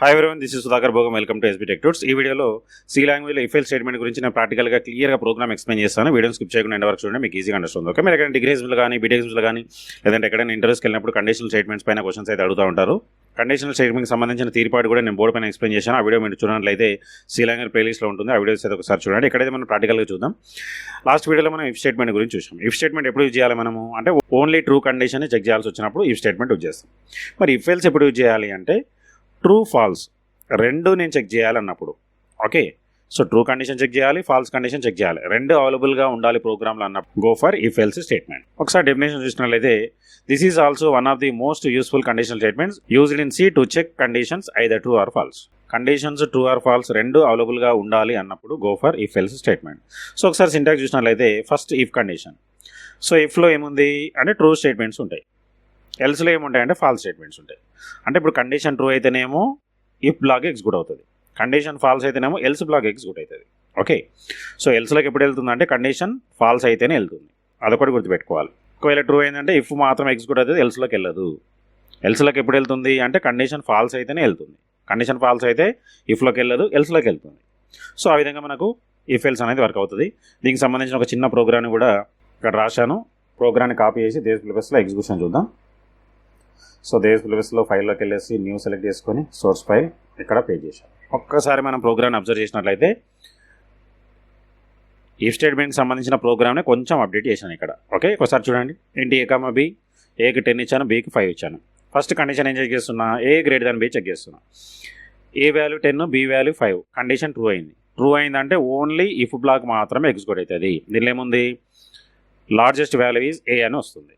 Hi everyone, this is Sudhakar Bhogam. Welcome to SB tech tuts. ఈ వీడియోలో C లాంగ్వేజ్లో if else statement గురించి నేను ప్రాక్టికల్గా క్లియర్గా ప్రోగ్రామ్ ఎక్స్ప్లెయిన్ చేస్తాను. వీడియోని స్కిప్ చేయకుండా ఎండ్ వరకు చూడండి, మీకు ఈజీగా అండర్స్టాండ్. ఓకే, మీరు ఎక్కడ డిగ్రీస్లో కానీ బీటెక్స్లో కానీ లేదంటే ఎక్కడైనా ఇంటర్వ్యూస్కి వెళ్ళినప్పుడు కండిషనల్ స్టేట్మెంట్స్ పైన క్వశ్చన్స్ అయితే అడుగుతూ ఉంటారు. కండిషనల్ స్టేట్మెంట్కి సంబంధించిన తీర్పాటు కూడా నేను బోర్డు పైన ఎక్స్ప్లెయిన్ చేశాను. ఆ వీడియో మీరు చూడనట్లయితే సి లాంగ్వేజ్ ప్లేలిస్ట్లో ఉంటుంది. ఆ వీడియోస్ అయితే ఒకసారి చూడండి. ఇక్కడైతే మనం ప్రాక్టికల్గా చూద్దాం. లాస్ట్ వీడియోలో మనం ఇఫ్ స్టేట్మెంట్ గురించి చూసాం. ఇఫ్ స్టేట్మెంట్ ఎప్పుడు యూజ్ చేయాలి మనము అంటే ఓన్లీ ట్రూ కండిషన్ చెక్ చేయాల్సి వచ్చినప్పుడు ఇఫ్ స్టేట్మెంట్ యూజ్ చేస్తాం. మరి ఇఫ్ ఎల్స్ ఎప్పుడు యూజ్ చేయాలి అంటే ట్రూ ఫాల్స్ రెండు నేను చెక్ చేయాలన్నప్పుడు. Okay, so true condition check చేయాలి, ఫాల్స్ కండిషన్ చెక్ చేయాలి, రెండు అవైలబుల్గా ఉండాలి ప్రోగ్రామ్లో అన్నప్పుడు go for if else statement. ఒకసారి డెఫినేషన్ చూసినట్లయితే this is also one of the most useful conditional statements used in C to check conditions either true or false. Conditions true or false రెండు అవైలబుల్గా ఉండాలి అన్నప్పుడు go for if else statement. So ఒకసారి syntax చూసినట్లయితే first if condition. So ఇఫ్లో ఏముంది అంటే true statements ఉంటాయి, ఎల్స్లో ఏముంటాయి అంటే ఫాల్స్ స్టేట్మెంట్స్ ఉంటాయి. అంటే ఇప్పుడు కండిషన్ ట్రూ అయితేనేమో ఇఫ్ బ్లాక్ ఎగ్జిక్యూట్ అవుతుంది, కండిషన్ ఫాల్స్ అయితేనేమో ఎల్స్ బ్లాక్ ఎగ్జిక్యూట్ అవుతుంది. ఓకే, సో ఎల్స్లోకి ఎప్పుడు వెళ్తుంది అంటే కండిషన్ ఫాల్స్ అయితేనే వెళ్తుంది, అదొకటి గుర్తుపెట్టుకోవాలి. ఒకవేళ ట్రూ అయిందంటే ఇఫ్ మాత్రం ఎగ్జిక్యూట్ అవుతుంది, ఎల్స్లోకి వెళ్ళదు. ఎల్స్లోకి ఎప్పుడు వెళ్తుంది అంటే కండిషన్ ఫాల్స్ అయితేనే వెళ్తుంది, కండిషన్ ఫాల్స్ అయితే ఇఫ్లోకి వెళ్ళదు, ఎల్స్లోకి వెళ్తుంది. సో ఆ విధంగా మనకు ఇఫ్ ఎల్స్ అనేది వర్క్ అవుతుంది. దీనికి సంబంధించిన ఒక చిన్న ప్రోగ్రామ్ని కూడా ఇక్కడ రాశాను. ప్రోగ్రామ్ని కాపీ చేసి దేశ్ ప్లస్లో ఎగ్జిక్యూషన్ చూద్దాం. సో దేశ్ ప్లస్లో ఫైల్లోకి వెళ్ళేసి న్యూ సెలెక్ట్ చేసుకొని సోర్స్ ఫైల్ ఇక్కడ పే చేశాను. ఒక్కసారి మనం ప్రోగ్రామ్ని అబ్జర్వ్ చేసినట్లయితే ఇఫ్ స్టేట్మెంట్కి సంబంధించిన ప్రోగ్రామ్ని కొంచెం అప్డేట్ చేశాను ఇక్కడ. ఓకే, ఒకసారి చూడండి. ఏంటి ఏ కామా బి, ఏకి 10 ఇచ్చాను, బీకి 5 ఇచ్చాను. ఫస్ట్ కండిషన్ ఏం చెక్ చేస్తున్నా, a greater than b check చేస్తున్నా. A value 10, b value 5, condition true అయింది. ట్రూ అయిందంటే ఓన్లీ ఇఫ్ బ్లాక్ మాత్రమే ఎగ్జిక్యూట్ అవుతుంది. దీనిలో ఏముంది లార్జెస్ట్ వాల్యూ ఈజ్ ఏ అని వస్తుంది.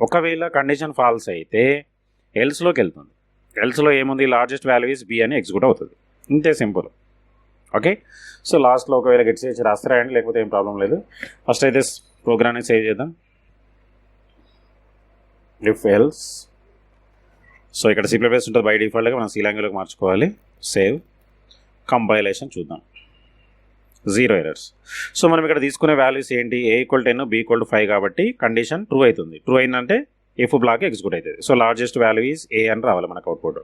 ఒకవేళ కండిషన్ ఫాల్స్ అయితే ఎల్స్లోకి వెళ్తుంది, ఎల్స్లో ఏముంది లార్జెస్ట్ వాల్యూ ఈజ్ బి అని ఎగ్జిక్యూట్ అవుతుంది. ఇంతే సింపుల్. ఓకే, సో లాస్ట్లో ఒకవేళ గెట్ చేసి రాస్తారండి, లేకపోతే ఏం ప్రాబ్లం లేదు. ఫస్ట్ అయితే ప్రోగ్రామ్ని సేవ్ చేద్దాం. ఇఫ్ ఎల్స్, సో ఇక్కడ సి ప్లస్ ఉంటుంది బై డిఫాల్ట్గా, మనం సి లాంగ్వేజ్లోకి మార్చుకోవాలి. సేవ్, కంపైలేషన్ చూద్దాం. 0 ఎర్రర్స్. సో మనం ఇక్కడ తీసుకునే వాల్యూస్ ఏంటి, ఏ ఈక్వల్ 10, బి ఈక్వల్ 5 కాబట్టి కండిషన్ ట్రూ అవుతుంది. ట్రూ అయిందంటే ఇఫ్ బ్లాక్ ఎగ్జిక్యూట్ అవుతుంది. So largest value is a అని రావాలి మనకు అవుట్పుట్.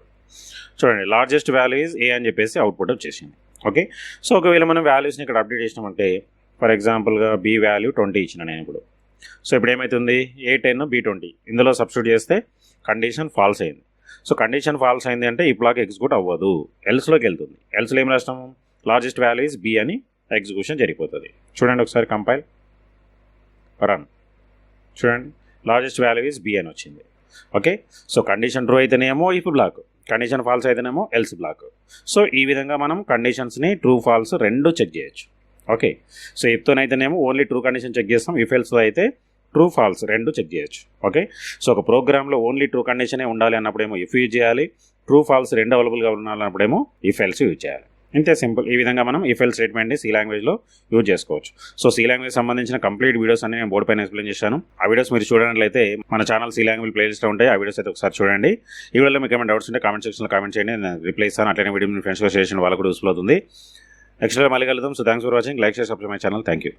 చూడండి, లార్జెస్ట్ వాల్యూ ఈజ్ ఏ అని చెప్పేసి అవుట్పుట్ వచ్చేసింది. ఓకే, సో ఒకవేళ మనం వాల్యూస్ని ఇక్కడ అప్డేట్ చేసినామంటే ఫర్ ఎగ్జాంపుల్గా బి వాల్యూ 20 ఇచ్చిన నేను ఇప్పుడు. సో ఇప్పుడు ఏమవుతుంది, ఏ 10, బి 20 ఇందులో సబ్స్టిట్యూట్ చేస్తే కండిషన్ ఫాల్స్ అయింది. సో కండిషన్ ఫాల్స్ అయింది అంటే ఈ బ్లాక్ ఎగ్జిక్యూట్ అవ్వదు, ఎల్స్లోకి వెళ్తుంది. ఎల్స్లో ఏం రాస్తాము, లార్జెస్ట్ వాల్యూ ఈజ్ బి అని ఎగ్జిక్యూషన్ జరిగిపోతుంది. చూడండి ఒకసారి కంపైల్ రన్, చూడండి లార్జెస్ట్ వాల్యూ ఈజ్ బి అని వచ్చింది. ఓకే, సో కండిషన్ ట్రూ అయితేనేమో ఇఫ్ బ్లాక్, కండిషన్ ఫాల్స్ అయితేనేమో ఎల్స్ బ్లాక్. సో ఈ విధంగా మనం కండిషన్స్ని ట్రూ ఫాల్స్ రెండు చెక్ చేయొచ్చు. ఓకే, సో ఇఫ్తోనైతేనేమో ఓన్లీ ట్రూ కండిషన్ చెక్ చేస్తాం, ఇఫ్ ఎల్స్తో అయితే ట్రూ ఫాల్స్ రెండు చెక్ చేయొచ్చు. ఓకే, సో ఒక ప్రోగ్రామ్లో ఓన్లీ ట్రూ కండిషనే ఉండాలి అన్నప్పుడేమో ఇఫ్ యూజ్ చేయాలి, ట్రూ ఫాల్స్ రెండు అవైలబుల్గా ఉండాలన్నప్పుడేమో ఇఫ్ ఎల్స్ యూజ్ చేయాలి. ఇంతే సింపుల్. ఈ విధంగా మనం ఇఫ్ ఎల్స్ స్టేట్మెంట్ని సి లాంగ్వేజ్లో యూజ్ చేసుకోవచ్చు. సో సి లాంగ్వేజ్ సంబంధించిన కంప్లీట్ వీడియోస్ అన్ని నేను బోర్డు పైన ఎక్స్ప్లెయిన్ చేశాను. ఆ వీడియోస్ మీరు చూడనట్లయితే మన ఛానల్ సి లాంగ్వేజ్ ప్లేలిస్ట్లో ఉంటాయి, ఆ వీడియోస్ అయితే ఒకసారి చూడండి. ఈ వీడియోలో మీకు ఏమైనా డౌట్స్ ఉంటే కామెంట్ సెక్షన్లో కామెంట్ చేయండి, నేను రిప్లై ఇస్తాను. అట్లనే వీడియో మీ ఫ్రెండ్స్లో షేర్ చేసిన వాళ్ళకు కూడా యూస్ఫుల్ అవుతుంది. నెక్స్ట్ మళ్ళీ కలుద్దాం. So thanks for watching. Like, share, subscribe my channel. Thank you.